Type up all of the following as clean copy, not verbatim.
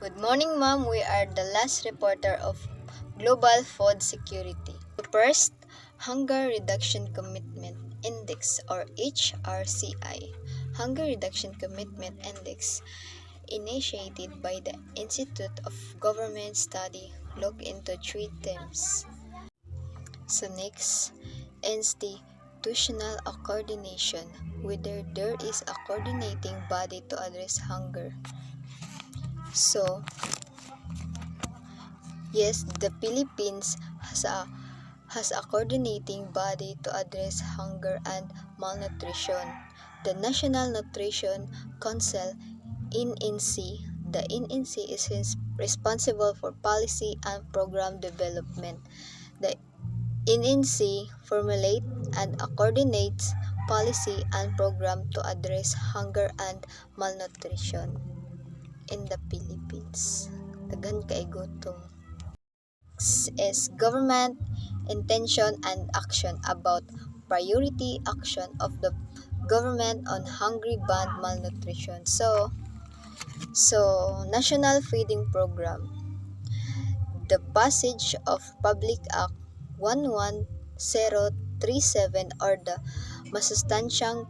Good morning, ma'am. We are the last reporter of Global Food Security. First, Hunger Reduction Commitment Index or HRCI. Hunger Reduction Commitment Index initiated by the Institute of Government Study look into three themes. So next, institutional coordination, whether there is a coordinating body to address hunger. So, yes, the Philippines has a coordinating body to address hunger and malnutrition. The National Nutrition Council, NNC. The NNC is responsible for policy and program development. The NNC formulates and coordinates policy and program to address hunger and malnutrition in the Philippines. Daghan kay gutom. Is government intention and action about priority action of the government on hungry band malnutrition. So national feeding program, the passage of Public Act 11037 or the Masustansyang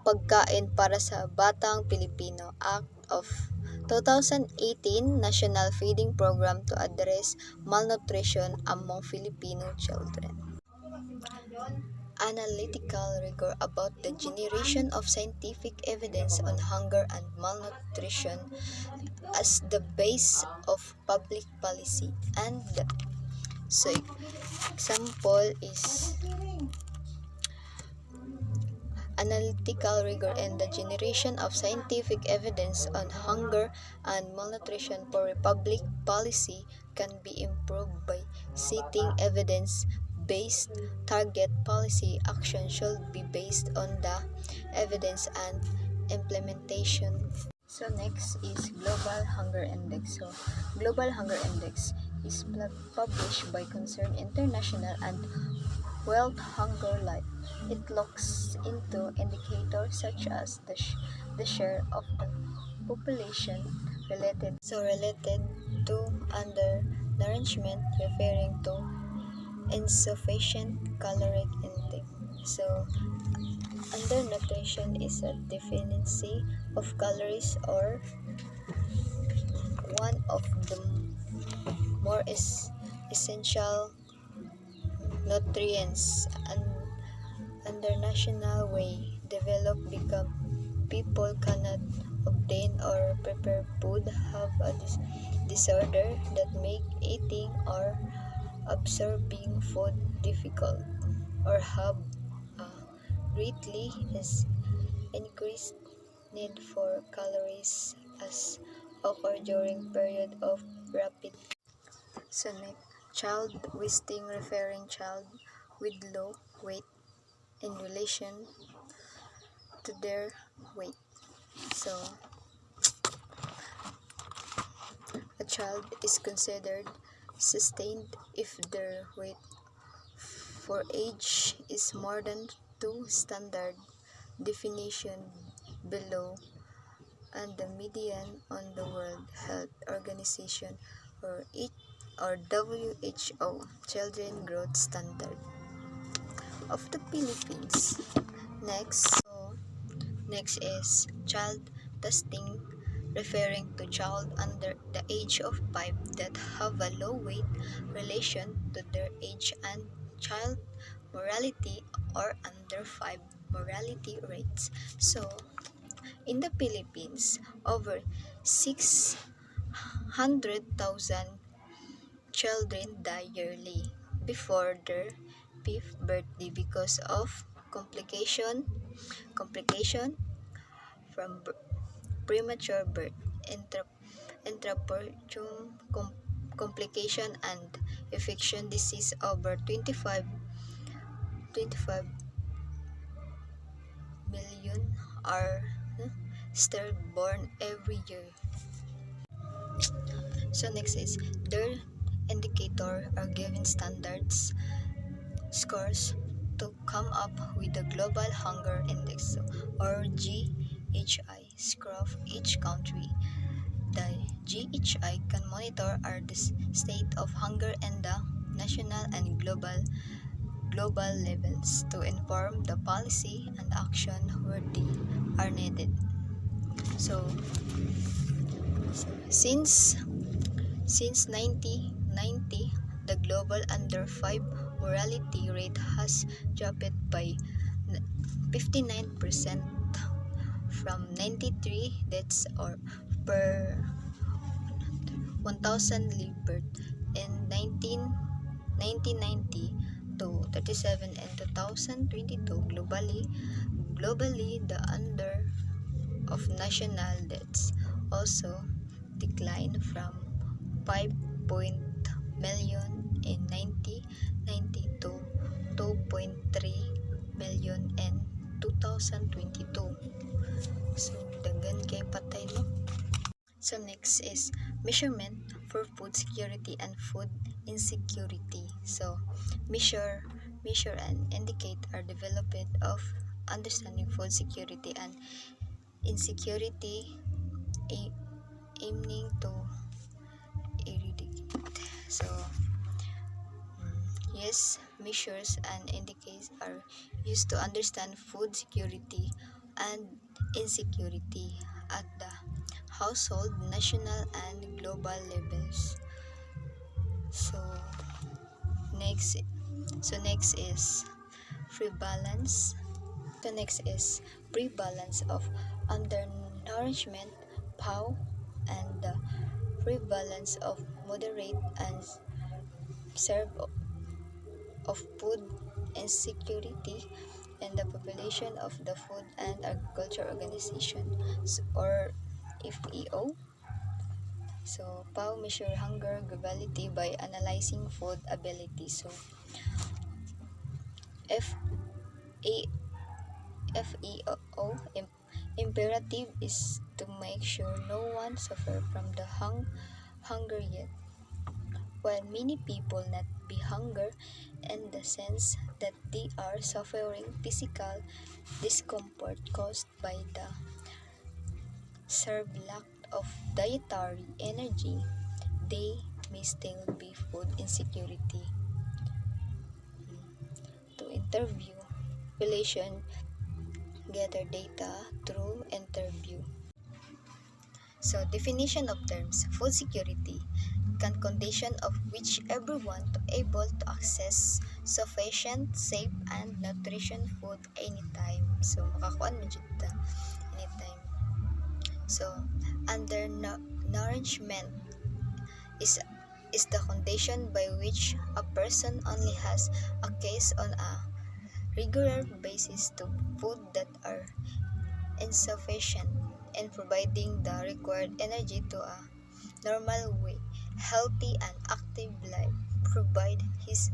Pagkain para sa Batang Pilipino Act of 2018 National Feeding Program to address malnutrition among Filipino children. Analytical rigor about the generation of scientific evidence on hunger and malnutrition as the base of public policy. And so example is analytical rigor and the generation of scientific evidence on hunger and malnutrition for public policy can be improved by setting evidence-based target policy. Action should be based on the evidence and implementation. So next is Global Hunger Index. So Global Hunger Index is published by Concerned International and World Hunger Life. It looks into indicators such as the share of the population related to undernourishment, referring to insufficient caloric intake. So undernutrition is a deficiency of calories or one of the more essential nutrients. And under national way developed become people cannot obtain or prepare food, have a disorder that make eating or absorbing food difficult, or have a greatly increased need for calories as occur during period of rapid. So next, child wasting, referring child with low weight in relation to their weight. So a child is considered sustained if their weight for age is more than 2 standard definition below and the median on the World Health Organization or WHO Children Growth Standard of the Philippines. Next is child testing, referring to child under the age of 5 that have a low weight relation to their age and child mortality or under 5 mortality rates. So in the Philippines, over 600,000 children die yearly before their 5th birthday because of complication from premature birth, intrapartum complication, and infection disease. Over 25 million are stillborn every year. So next is their indicator are given standards scores to come up with the Global Hunger Index or GHI score of each country. the GHI can monitor the state of hunger and the national and global levels to inform the policy and action where they are needed. So, since 1990, the global under 5 mortality rate has dropped by 59% from 93 deaths or per 1,000 live birth in 1990 to 37 in 2022. Globally, the under of national deaths also declined from 5 million in 1990 to 2.3 million in 2022. So, daghan kay patay no? So, next is measurement for food security and food insecurity. So, measure and indicate are developed of understanding food security and insecurity, aiming to eradicate. So, yes, measures and indicators are used to understand food security and insecurity at the household, national, and global levels. So next, next is prevalence. So next is prevalence of undernourishment, POW, and the prevalence of moderate and serve of food insecurity in the population of the Food and Agriculture Organization, or FAO. So, PAO measure hunger globality by analyzing food ability. So, F A FAO imperative is to make sure no one suffer from the hunger yet. While many people not be hunger in the sense that they are suffering physical discomfort caused by the served lack of dietary energy, they may still be food insecurity. To interview population, gather data through interview. So, definition of terms: food security, condition of which everyone to able to access sufficient, safe, and nutrition food anytime. So, makakuan mo dyan ta anytime. So, undernourishment is the condition by which a person only has access on a regular basis to food that are insufficient in providing the required energy to a normal way, healthy and active life, provide his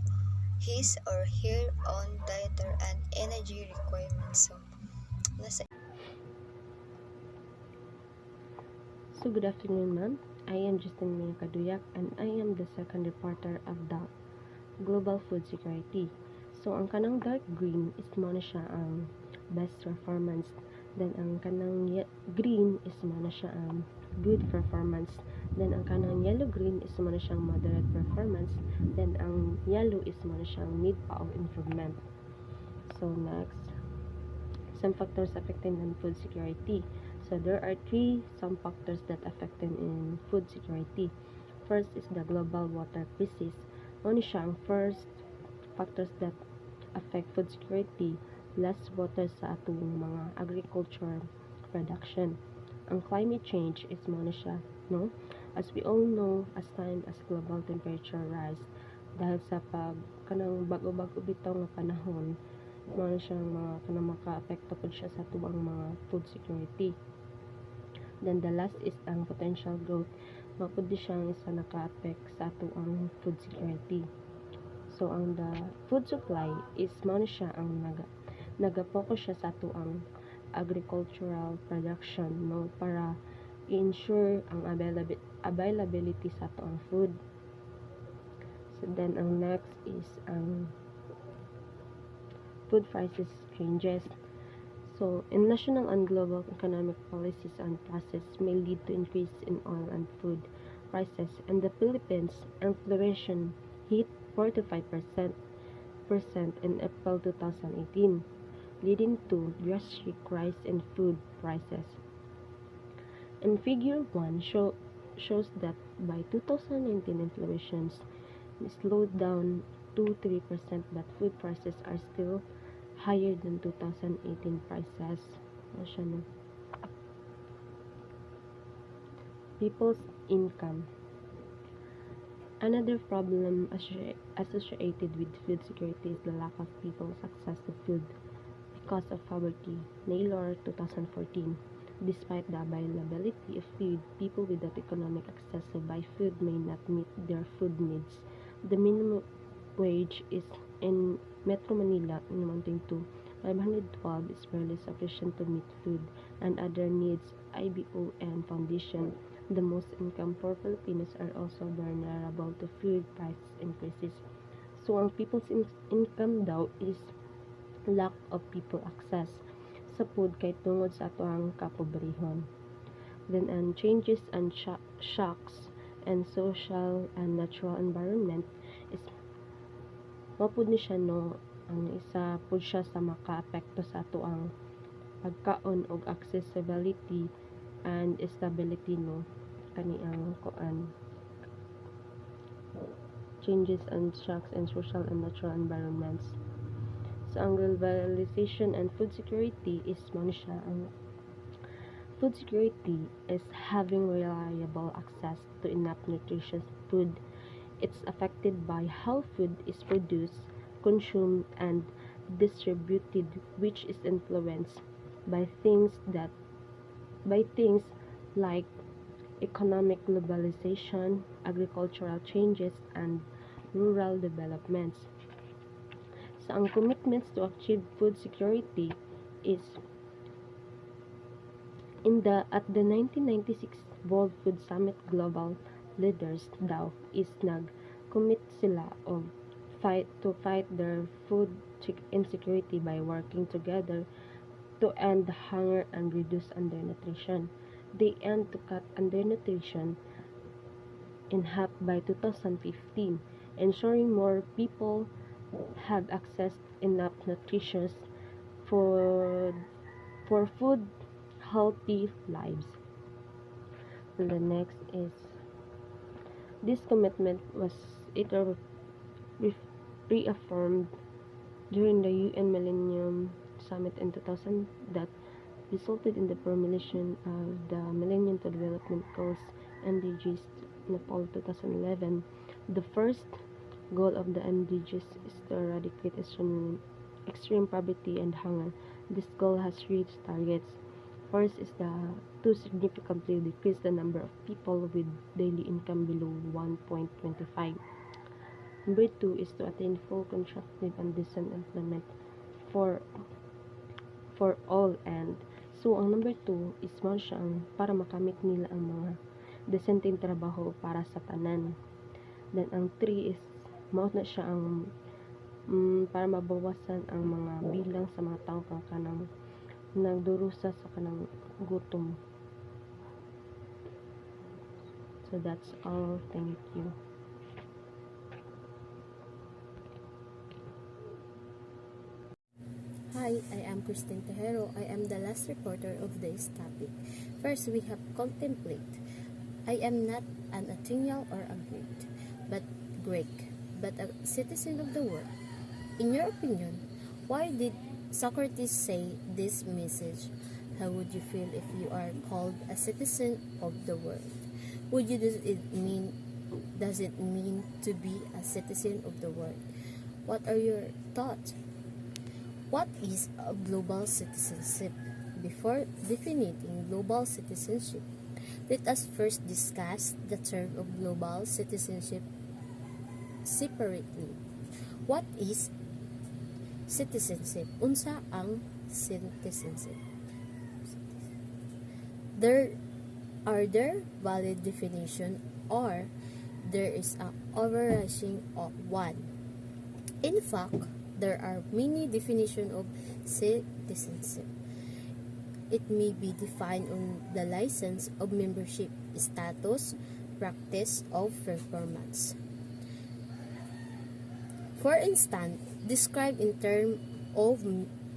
or her own dietary and energy requirements. So, nasa good afternoon, ma'am. I am Justin May Kaduyak and I am the second reporter of the Global Food Security. So, ang kanang dark green is mo na siya ang best performance. Then, ang kanang green is mo na siya ang good performance. Then, ang kanang yellow-green is mo na siyang moderate performance. Then, ang yellow is mo na siyang need pa of improvement. So, next, some factors affecting on food security. So, there are some factors that affect in food security. First is the global water crisis. Ano siya ang first factors that affect food security, less water sa atong mga agriculture production. Ang climate change is mo na siya, no? As we all know, as time as global temperature rise, dahil sa kanang bago-bago bitaw nga panahon, mo na siyang mga kanang maka-apekto po siya sa tuwang mga food security. Then the last is ang potential growth. Mapod siyang isa naka-affect sa tuwang food security. So, ang the food supply is mo na siya ang naga-focus siya sa tuang agricultural production, no, para ensure ang availability sa tuang food. So, then ang next is ang food prices changes. So, in national and global economic policies and process may lead to increase in oil and food prices. In the Philippines, inflation hit 45% in April 2018, leading to drastic rise in food prices. And Figure 1 shows that by 2019 inflation slowed down to 3%, but food prices are still higher than 2018 prices. People's income. Another problem associated with food security is the lack of people's access to food because of poverty. Naylor 2014. Despite the availability of food, people without economic access to buy food may not meet their food needs. The minimum wage is in Metro Manila amounting to 512 is barely sufficient to meet food and other needs. IBON Foundation. The most income for Filipinos are also vulnerable to food price increases. So, ang people's income daw is lack of people access sa food kay tungod sa ato ang kapobrehon. Then, ang changes and shocks and social and natural environment is mapud ni siya no ang isa pud siya sa makaapekto sa ato ang pagkaon og accessibility and stability no kani ang kuan changes and shocks and social and natural environments. So, ang globalization and food security is mo siya ang food security is having reliable access to enough nutritious food. It's affected by how food is produced, consumed, and distributed, which is influenced by things like economic globalization, agricultural changes, and rural developments. So, ang commitments to achieve food security is at the 1996 World Food Summit, global leaders daw is nag-commit sila of fight their food insecurity by working together to end hunger and reduce undernutrition. They aim to cut undernutrition in half by 2015, ensuring more people have access enough nutritious for food healthy lives. And the next is this commitment was later reaffirmed during the UN Millennium Summit in 2000 that resulted in the formulation of the Millennium Development Goals MDGs in the fall 2011. The first goal of the MDGs is to eradicate extreme poverty and hunger. This goal has reached targets. First is to significantly decrease the number of people with daily income below 1.25. Number 2 is to attain full constructive and decent employment for all, and so ang number 2 is mo siya ang para makamit nila ang mga decenteng trabaho para sa tanan. Then ang 3 is mao na siya ang para mabawasan ang mga bilang sa mga tao kang kanang nagdurusa sa kanang gutom. So that's all. Thank you. Hi, I am Christine Tejero. I am the last reporter of this topic. First, we have contemplate. I am not an Athenian or a Greek, but a citizen of the world. In your opinion, why did Socrates say this message? How would you feel if you are called a citizen of the world? Does it mean to be a citizen of the world? What are your thoughts? What is a global citizenship? Before defining global citizenship, let us first discuss the term of global citizenship separately. What is citizenship? Unsa ang citizenship? There valid definition or there is an overrushing of one. In fact, there are many definitions of citizenship. it may be defined on the license of membership, status, practice of performance. For instance, described in terms of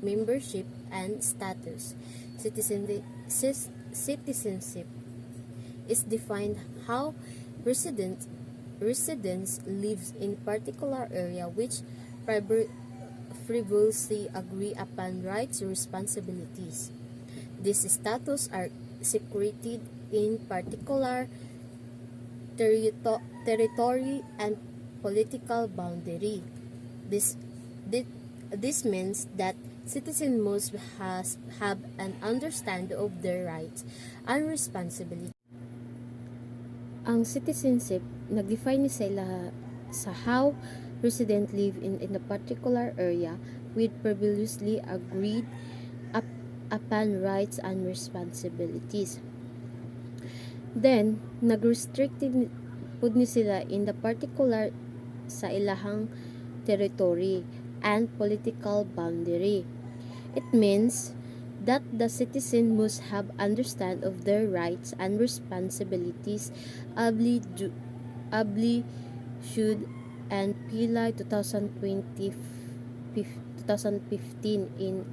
membership and status, citizenship is defined how residents lives in particular area which frivolously agree upon rights and responsibilities. These status are secreted in particular territory and political boundary. This means that citizens must have an understanding of their rights and responsibilities. Ang citizenship, nag-define ni sila sa how resident live in a particular area with previously agreed upon rights and responsibilities. Then, nag-restricted pud ni sila in the particular sa ilahang territory and political boundary. It means that the citizen must have understand of their rights and responsibilities should and Pilay 2015 in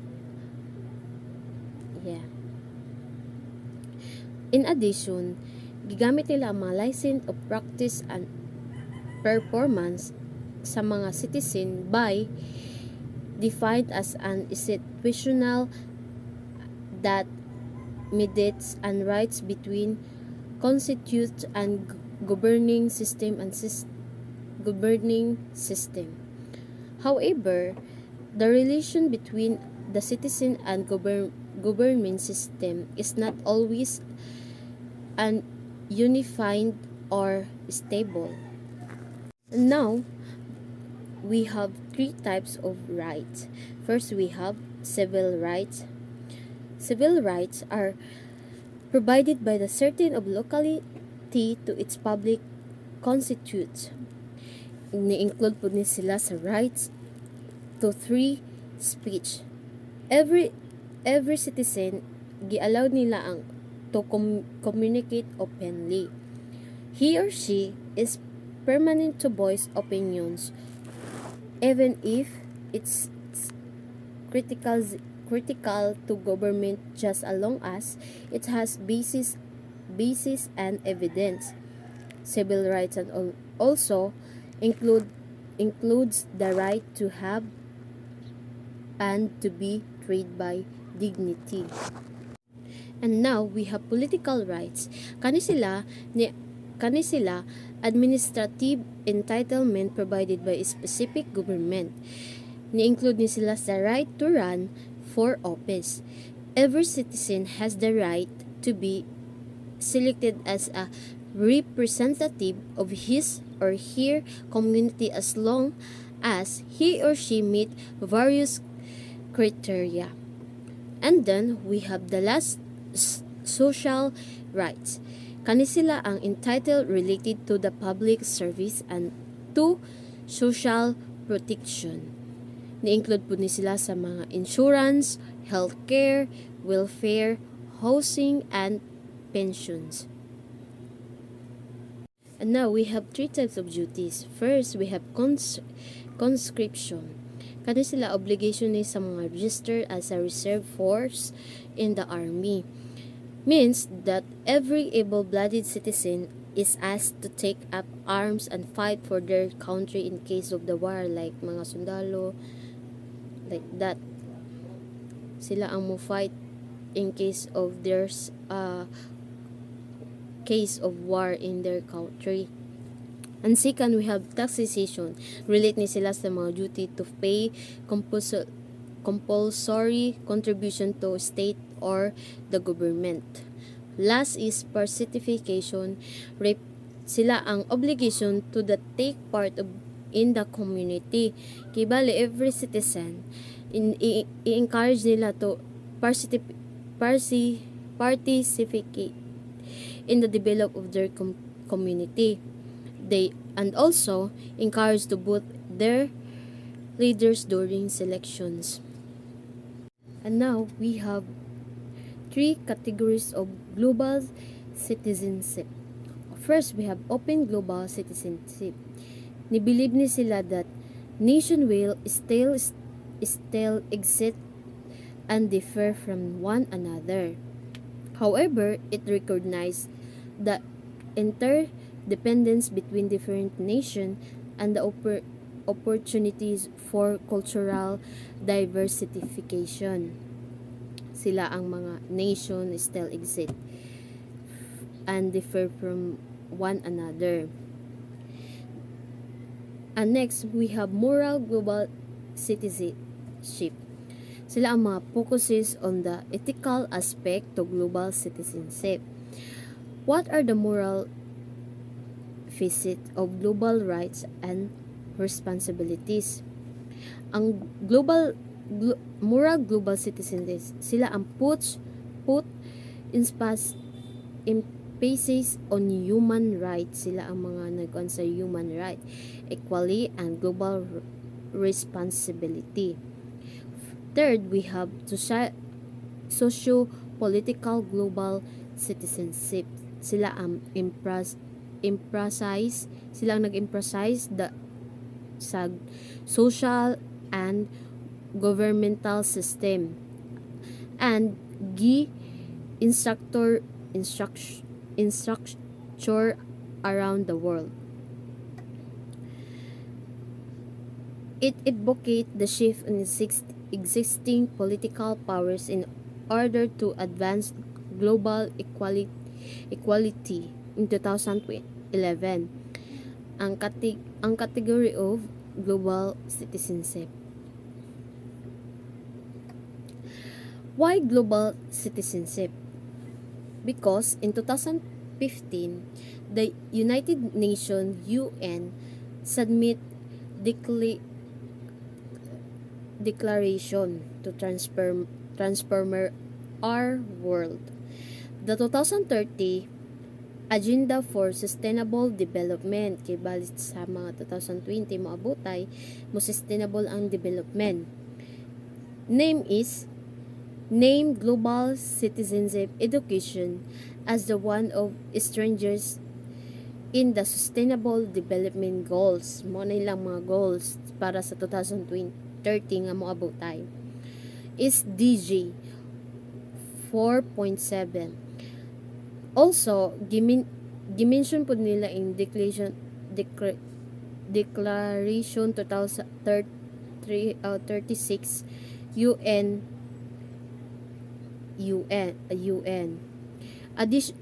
In addition, gigamit nila ang mga license of practice and performance sa mga citizen by defined as an institutional that mediates and rights between constitutes and governing system. However, the relation between the citizen and government system is not always unified or stable. Now, we have three types of rights. First, we have civil rights. Civil rights are provided by the certain of locality to its public constitutes. Ni-include po ni sila sa rights to free speech. Every citizen gi-allow nila ang to communicate openly. He or she is permanent to voice opinions even if it's critical to government, just as long as it has basis and evidence. Civil rights and also includes the right to have and to be treated by dignity. And now we have political rights. Kani sila administrative entitlement provided by a specific government. Ni-include ni sila sa right to run for office. Every citizen has the right to be selected as a representative of his or her community as long as he or she meet various criteria. And then we have the last social rights. Kani sila ang entitled related to the public service and to social protection. Ni-include po ni sila sa mga insurance, healthcare, welfare, housing, and pensions. And now we have three types of duties. First, we have conscription. Kani sila obligation ni sa mga registered as a reserve force in the army. Means that every able-bodied citizen is asked to take up arms and fight for their country in case of the war, like mga sundalo, like that. Sila ang mo fight in case of there's case of war in their country. And second, we have taxation. Relate ni sila sa mga duty to pay compulsory contribution to state or the government. Last is participation. Sila ang obligation to the take part in the community. Kaya bali, every citizen i-encourage nila to participate in the development of their community. They and also encourage to vote their leaders during selections. And now we have three categories of global citizenship. First, we have open global citizenship. Ni-believe ni sila that nation will still exist and differ from one another. However, it recognizes the interdependence between different nations and the opportunities for cultural diversification. Sila ang mga nation still exist and differ from one another. And next, we have moral global citizenship. Sila ang mga focuses on the ethical aspect to global citizenship. What are the moral facets of global rights and responsibilities? Ang moral global citizenship, sila ang put emphasis on human rights. Sila ang mga nag-on sa human right, equality, and global responsibility. Third, we have socio-political global citizenship. Sila ang sila ang nag-emphasize sa social and governmental system and structure around the world. It advocates the shift in existing political powers in order to advance global equality in 2011. Ang category of global citizenship. Why global citizenship? Because in 2015, the United Nations UN submit declaration to transform our world. The 2030 Agenda for Sustainable Development, kay balit sa mga 2020 maabutay mo sustainable ang development. Name Global Citizenship Education as the one of strangers in the Sustainable Development Goals. Mo na ilang mga goals para sa 2030 nga moabutay. SDG 4.7. Also, gimension po nila in Declaration 2036 UN.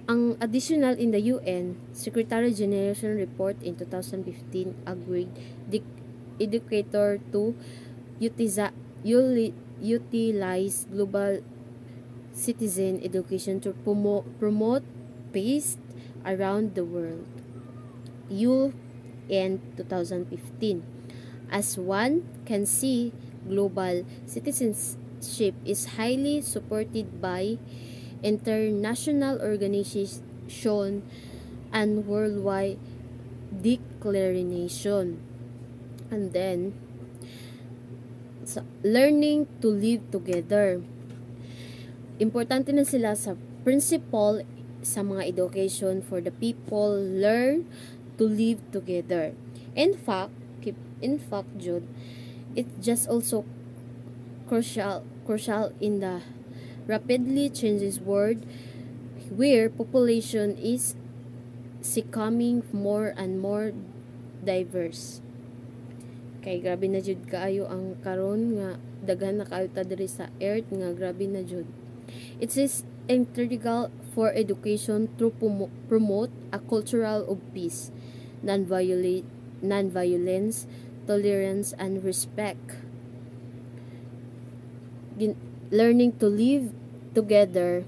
Ang additional in the UN Secretary General Report in 2015 agreed the educator to utilize global citizen education to promote peace around the world. UN 2015. As one can see, global citizenship is highly supported by international organizations and worldwide declaration. And then, learning to live together. Importante na sila sa principle sa mga education for the people learn to live together. In fact, Jude, it just also crucial in the rapidly changing world where population is becoming more and more diverse. Kay grabe na jud kaayo ang karon nga daghan na kaayo ta diri sa earth nga grabe na jud. It is integral for education to promote a cultural of peace, non-violence, tolerance, and respect. Learning to live together,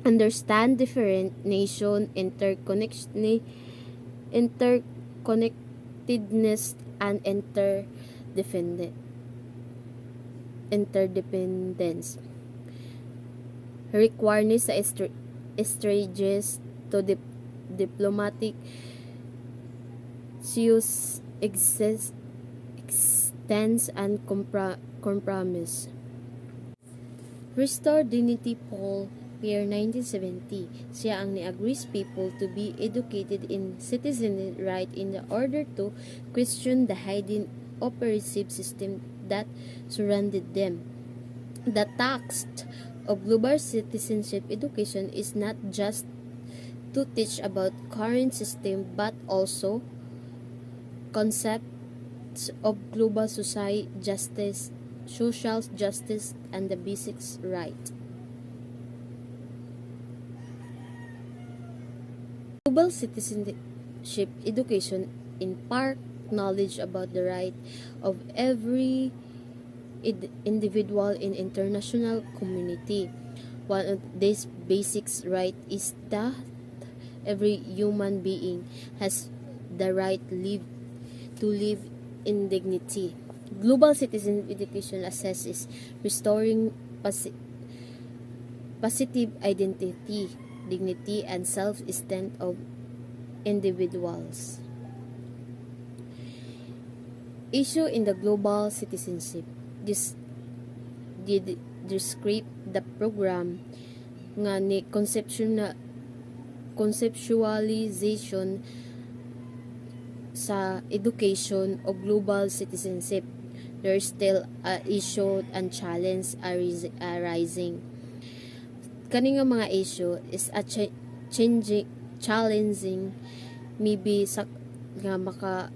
understand different nation interconnectedness and interdependence. Requires sa strategies to diplomatic issues extends and compromise. Restore dignity Paul year 1970. Siya ang ni-agrees people to be educated in citizen right in the order to question the hidden oppressive system that surrounded them. The text of global citizenship education is not just to teach about current system but also concepts of global social justice and the basic right. Global citizenship education impart knowledge about the right of every individual in international community. One of these basic right is that every human being has the right to live in dignity. Global citizen education assesses restoring positive identity, dignity, and self-esteem of individuals. Issue in the global citizenship. This did describe the program nga ni conceptualization sa education of global citizenship. There is still a issue and challenge arising. Kani nga mga issue is a challenging maybe sa nga maka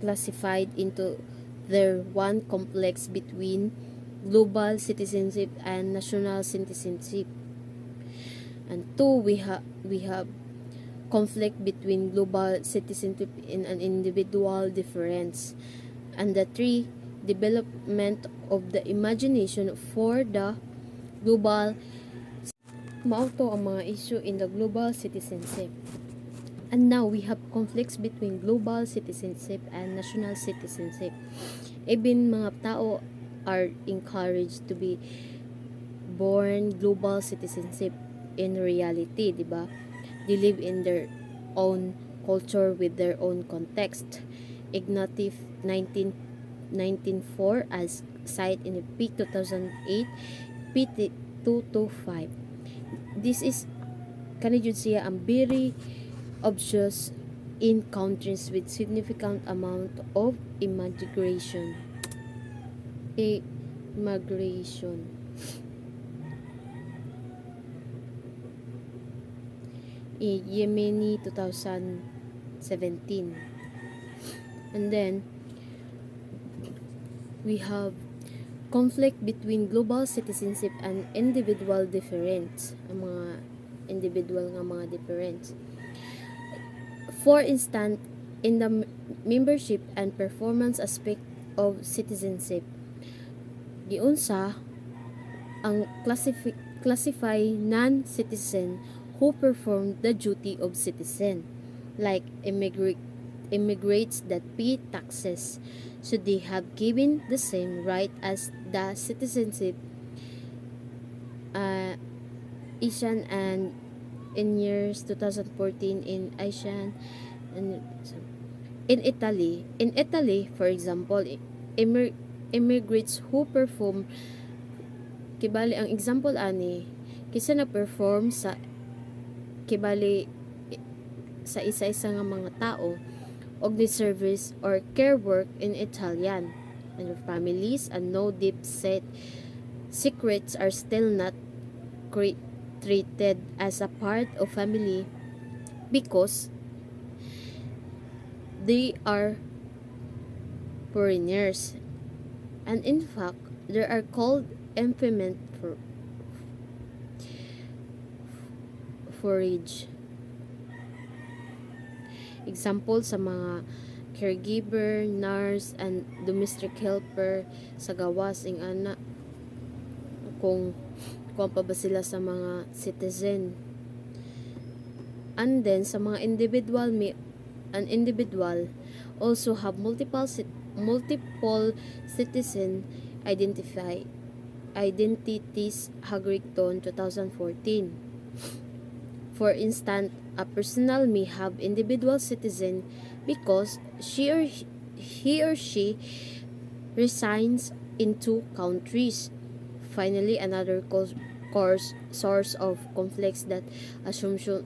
classified into their one complex between global citizenship and national citizenship. And two, we have conflict between global citizenship and an individual difference. And the three, development of the imagination for the global. Mauto ang mga issue in the global citizenship. And now we have conflicts between global citizenship and national citizenship. Even mga tao are encouraged to be born global citizenship in reality, di ba? They live in their own culture with their own context. Ignatius 1994 as cited in the P 2008 P 225. This is kanijud siya ang very obvious in countries with significant amount of immigration. Yemeni 2017. And then we have conflict between global citizenship and individual difference. Ang mga individual nga mga difference. For instance, in the membership and performance aspect of citizenship, giunsa ang classify non-citizen who perform the duty of citizen, like immigrants that pay taxes. Should they have given the same right as the citizenship Asian and in years 2014 in Asian and in Italy, for example, immigrants who perform kibali ang example ani kisa na-perform sa kibali sa isa-isa nga mga tao og the service or care work in Italian and their families and no deep set secrets are still not treated as a part of family because they are foreigners, and in fact they are called employment forage. Example sa mga caregiver, nurse, and domestic helper sa gawas ing ana kung pa ba sila sa mga citizen. And then sa mga an individual also have multiple citizen identities Hagrickton 2014. For instance, a personal may have individual citizen because he or she resides in two countries. Finally, another source of conflicts that assumption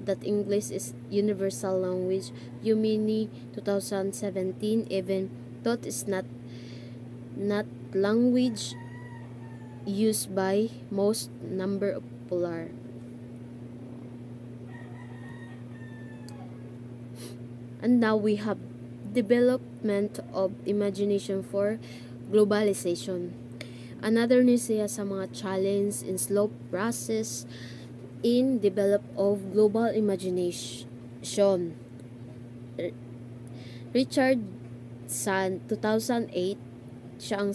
that English is universal language. Yumini 2017 even thought is not language used by most number of polar. And now we have development of imagination for globalization. Another ni siya sa mga challenge in slow process in develop of global imagination. Richard San 2008 siya ang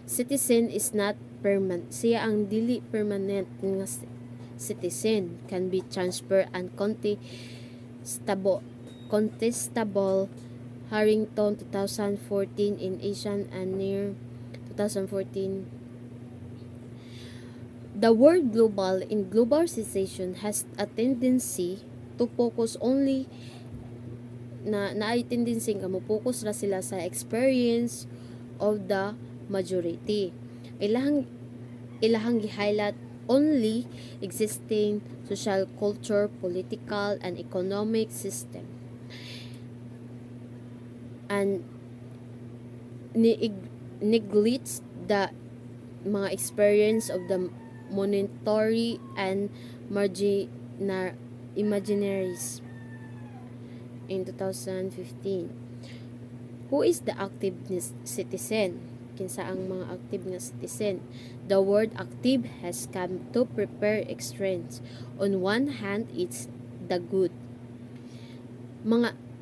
citizen is not permanent. Siya ang dili permanent nga citizen can be transferred and contestable. Harrington 2014 in Asian and Near 2014. The word global in globalization has a tendency to focus only na ay tendency nga mo focus ra sila sa experience of the majority. Ilahang gi-highlight only existing social, culture, political, and economic system. And neglects the mga experience of the monetary and imaginaries in 2015. Who is the active citizen? Kinsa ang mga active nga citizen? The word active has come to prepare extremes. On one hand, it's the good.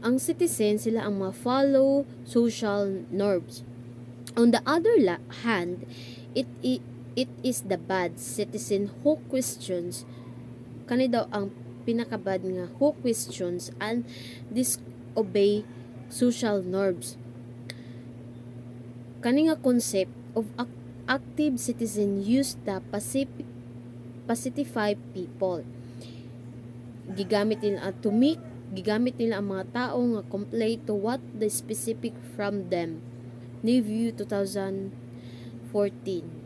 Ang citizen, sila ang mga follow social norms. On the other hand, it is the bad citizen who questions, kani daw ang pinakabad nga, who questions and disobey social norms. Kani nga concept of active citizen use the pacify people. Gigamit nila ang mga tao nga comply to what the specific from them. Review 2014.